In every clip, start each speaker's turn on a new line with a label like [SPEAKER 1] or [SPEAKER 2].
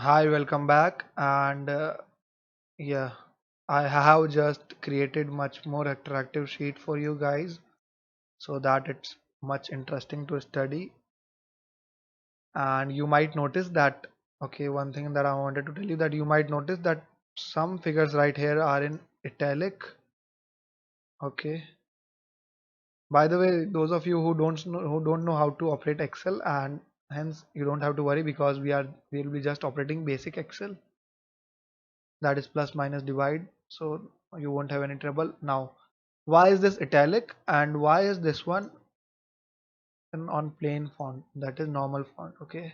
[SPEAKER 1] Hi, welcome back. Yeah, I have just created much more attractive sheet for you guys so that it's much interesting to study. And you might notice that, okay, one thing that I wanted to tell you that you might notice that some figures right here are in italic. Okay. By the way, those of you who don't know how to operate Excel, and hence you don't have to worry because we'll be just operating basic Excel, that is plus minus divide, so you won't have any trouble. Now, why is this italic and why is this one on plain font, that is normal font? Okay,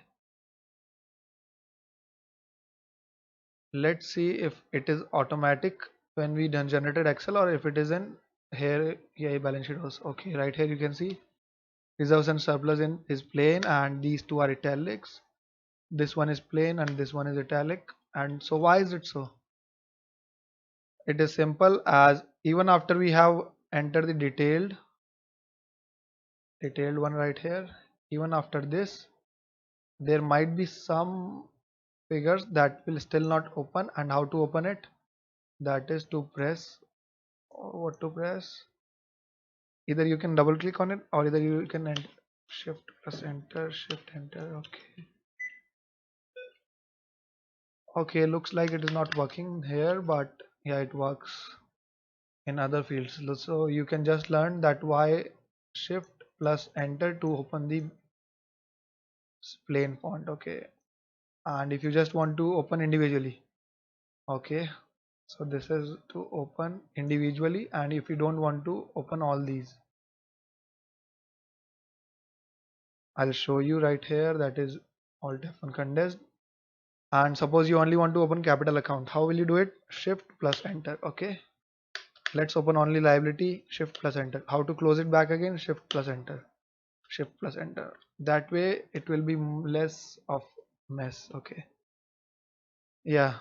[SPEAKER 1] let's see if it is automatic when we done generated Excel or if it is in here. Yeah, balance sheet was okay. Right here you can see reserves and surplus in is plain and these two are italics. This one is plain and this one is italic. And so why is it so? It is simple, as even after we have entered the detailed one right here, even after this there might be some figures that will still not open. And how to open it? That is to press, or what to press, either you can double click on it or either you can enter, shift plus enter, shift enter. Okay, looks like it is not working here, but yeah, it works in other fields. So you can just learn that why shift plus enter to open the plain font. Okay, and if you just want to open individually, okay, so this is to open individually. And if you don't want to open all these, I'll show you right here, that is alt F1 condensed. And suppose you only want to open capital account, how will you do it? Shift plus enter. Okay, let's open only liability, shift plus enter. How to close it back again? Shift plus enter, shift plus enter. That way it will be less of mess. Okay, yeah,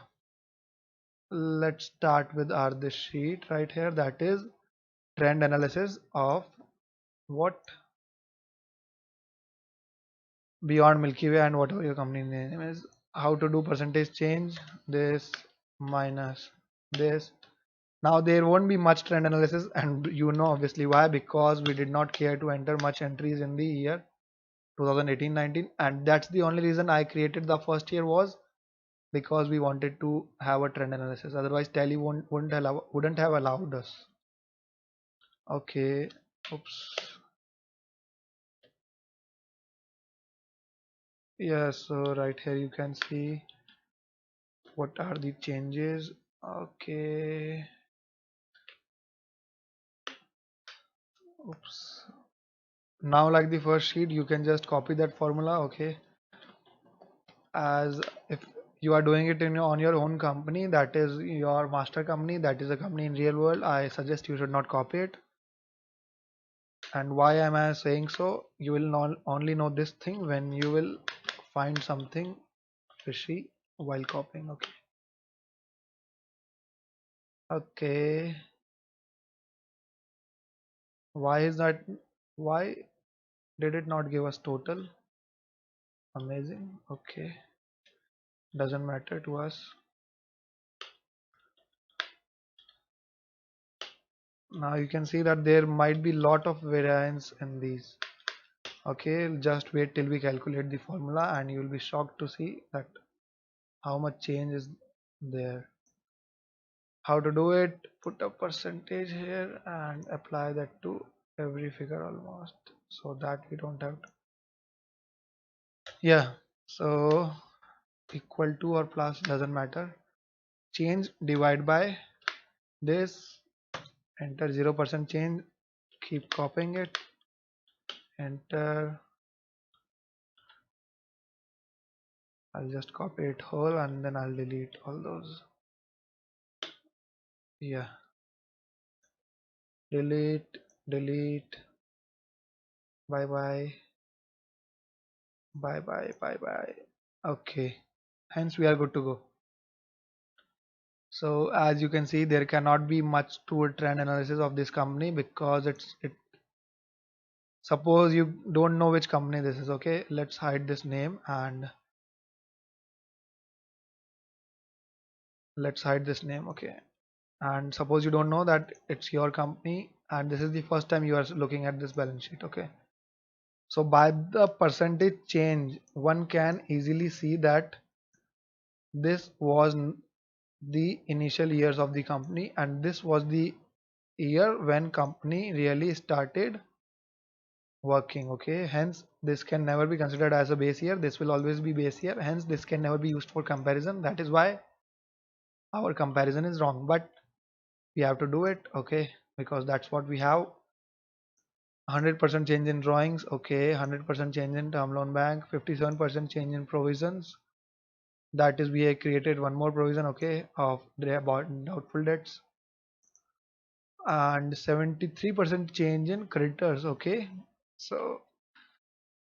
[SPEAKER 1] let's start with our this sheet right here, that is trend analysis of what? Beyond Milky Way and whatever your company name is. How to do percentage change, this minus this. Now there won't be much trend analysis, and you know obviously why, because we did not care to enter much entries in the year 2018-19, and that's the only reason I created the first year, was because we wanted to have a trend analysis. Otherwise Tally wouldn't have allowed us. Okay, oops. Yeah, so right here you can see what are the changes. Okay, oops. Now like the first sheet, you can just copy that formula. Okay, as if you are doing it in on your own company, that is your master company, that is a company in real world, I suggest you should not copy it. And why am I saying so? You will not only know this thing when you will find something fishy while copying. Okay, okay, why is that? Why did it not give us total? Amazing. Okay, doesn't matter to us. Now you can see that there might be lot of variance in these. Okay, just wait till we calculate the formula and you will be shocked to see that how much change is there. How to do it? Put a percentage here and apply that to every figure almost, so that we don't have to. Yeah, so equal to or plus doesn't matter. Change, divide by this, enter 0% change, keep copying it, enter. I'll just copy it whole and then I'll delete all those. Yeah, delete, delete, bye bye, bye bye, bye bye. Okay, hence we are good to go. So as you can see, there cannot be much to a trend analysis of this company because it. Suppose you don't know which company this is. Okay, let's hide this name and Let's hide this name. Okay. And suppose you don't know that it's your company and this is the first time you are looking at this balance sheet. Okay. So by the percentage change, one can easily see that this was the initial years of the company and this was the year when company really started working. Okay, hence this can never be considered as a base year. This will always be base year, hence this can never be used for comparison. That is why our comparison is wrong, but we have to do it. Okay, because that's what we have. 100% change in drawings. Okay, 100% change in term loan bank, 57% change in provisions. That is, we have created one more provision, okay, of doubtful debts, and 73% change in creditors. Okay, so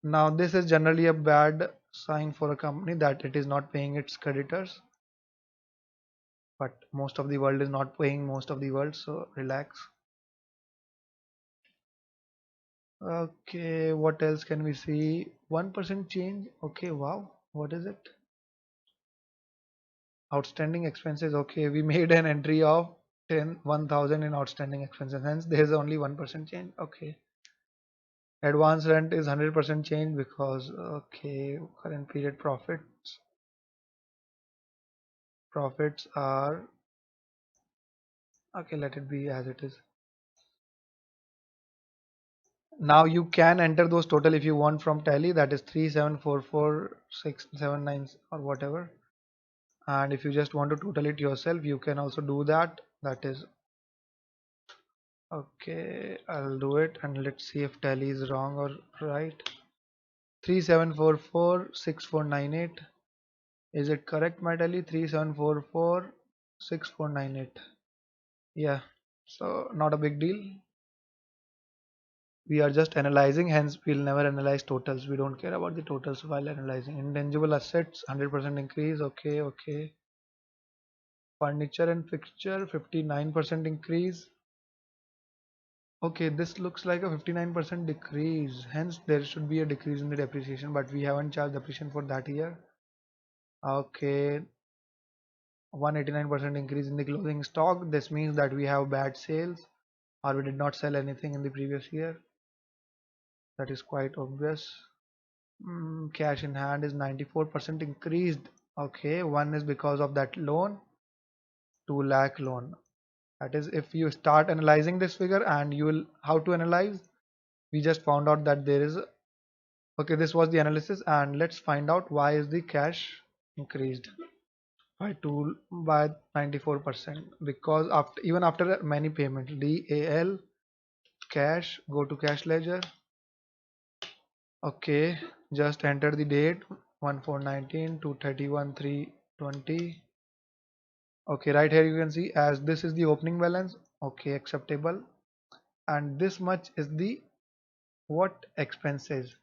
[SPEAKER 1] now this is generally a bad sign for a company that it is not paying its creditors, but most of the world is not paying most of the world, so relax. Okay, what else can we see? 1% change. Okay, wow, what is it? Outstanding expenses. Okay, we made an entry of 1,000 in outstanding expenses, hence there is only 1% change. Okay, advance rent is 100% change because okay, current period profits are okay, let it be as it is. Now you can enter those total if you want from tally, that is 3744679 or whatever, and if you just want to total it yourself you can also do that. That is okay, I'll do it and let's see if tally is wrong or right. 37446498, is it correct my tally? 37446498. Yeah, so not a big deal. We are just analyzing, hence we'll never analyze totals. We don't care about the totals while analyzing. Intangible assets 100% increase. Okay, okay. Furniture and fixture 59% increase. Okay, this looks like a 59% decrease, hence there should be a decrease in the depreciation, but we haven't charged depreciation for that year. Okay, 189% increase in the closing stock. This means that we have bad sales or we did not sell anything in the previous year. That is quite obvious. Cash in hand is 94% increased. Okay, one is because of that loan, 2 lakh loan. That is, if you start analyzing this figure and you will how to analyze, we just found out that there is okay, this was the analysis, and let's find out why is the cash increased by 94%. Because after even after many payments, DAL cash, go to cash ledger. Okay, just enter the date 1419 to 31 320. Okay, right here you can see as this is the opening balance. Okay, acceptable, and this much is the what expenses.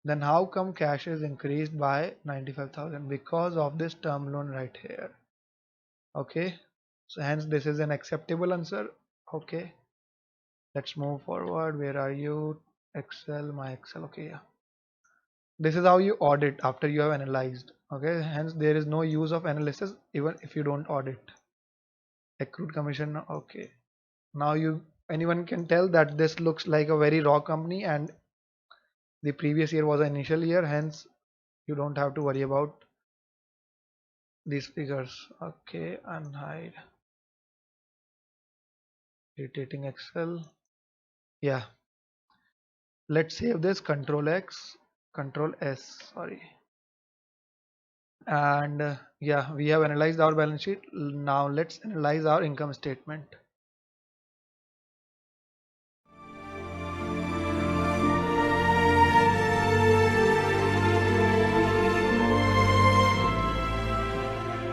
[SPEAKER 1] Then how come cash is increased by 95,000? Because of this term loan right here. Okay, so hence this is an acceptable answer. Okay, let's move forward. Where are you? Excel, my Excel. Okay, yeah, this is how you audit after you have analyzed. Okay, hence there is no use of analysis even if you don't audit. Accrued commission. Okay, now you anyone can tell that this looks like a very raw company and the previous year was the initial year, hence you don't have to worry about these figures. Okay, unhide, rotating Excel. Yeah, let's save this. Control X, Control S, sorry. And yeah, we have analyzed our balance sheet. Now let's analyze our income statement.